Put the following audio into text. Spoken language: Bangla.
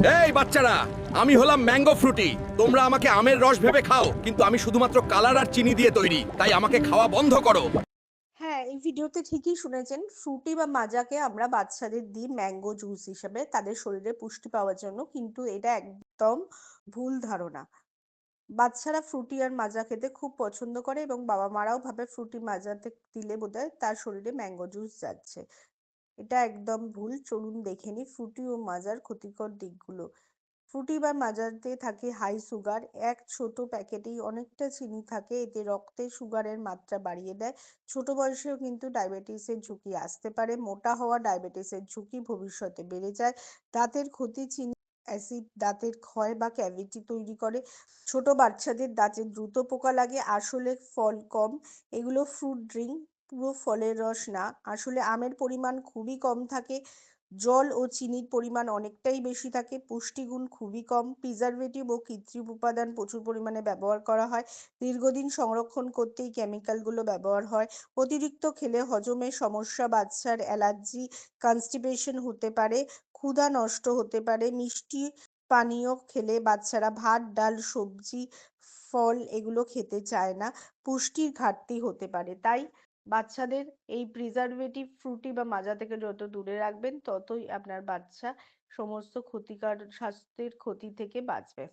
এই বাচ্চারা, আমি হলাম ম্যাঙ্গো ফ্রুটি। তোমরা আমাকে আমের রস ভেবে খাও, কিন্তু আমি শুধুমাত্র কালার আর চিনি দিয়ে তৈরি, তাই আমাকে খাওয়া বন্ধ করো। হ্যাঁ, এই ভিডিওতে ঠিকই শুনেছেন। ফ্রুটি বা মাজাকে আমরা বাচ্চাদের দিই ম্যাঙ্গো জুস হিসেবে তাদের শরীরে পুষ্টি পাওয়ার জন্য, কিন্তু এটা একদম ভুল ধারণা। বাচ্চারা ফ্রুটি আর মাজা খেতে খুব পছন্দ করে এবং বাবা মারাও ভাবে ফ্রুটি মাজাতে দিলে বোধহয় তার শরীরে ম্যাঙ্গো জুস যাচ্ছে। এটা একদম ভুল। চলুন দেখে নিই ফ্রুটি ও মাজার ক্ষতিকর দিকগুলো। ফ্রুটি বা মাজাতে থাকে হাই সুগার। এক ছোট প্যাকেটেই অনেকটা চিনি থাকে, এতে রক্তে সুগারের মাত্রা বাড়িয়ে দেয়। ছোট বয়সেও কিন্তু ডায়াবেটিসের ঝুঁকি আসতে পারে। মোটা হওয়া ডায়াবেটিসের ঝুঁকি ভবিষ্যতে বেড়ে যায়। দাঁতের ক্ষতি, চিনি অ্যাসিড দাঁতের ক্ষয় বা ক্যাভিটি তৈরি করে। ছোট বাচ্চাদের দাঁতে দ্রুত পোকা লাগে। আসলে ফল কম, এগুলো ফ্রুট ড্রিঙ্ক, পুরো ফলের রস না। আসলে আমের পরিমাণ খুবই কম থাকে, জল ও চিনির পরিমাণ অনেকটাই বেশি থাকে। পুষ্টিগুণ খুবই কম। প্রিজারভেটিভ ও কৃত্রিম উপাদান প্রচুর পরিমাণে ব্যবহার করা হয়। দীর্ঘদিন সংরক্ষণ করতে এই কেমিক্যালগুলো ব্যবহার হয়। অতিরিক্ত খেলে হজমের সমস্যা, বাচ্চার অ্যালার্জি, কনস্টিপেশন হতে পারে, ক্ষুধা নষ্ট হতে পারে। মিষ্টি পানীয় খেলে বাচ্চারা ভাত, ডাল, সবজি, ফল এগুলো খেতে চায় না। পুষ্টির ঘাটতি হতে পারে। তাই বাচ্চাদের এই প্রিজারভেটিভ ফ্রুটি বা মাজা থেকে যত দূরে রাখবেন, ততই আপনার বাচ্চা সমস্ত ক্ষতিকর স্বাস্থ্যের ক্ষতি থেকে বাঁচবে।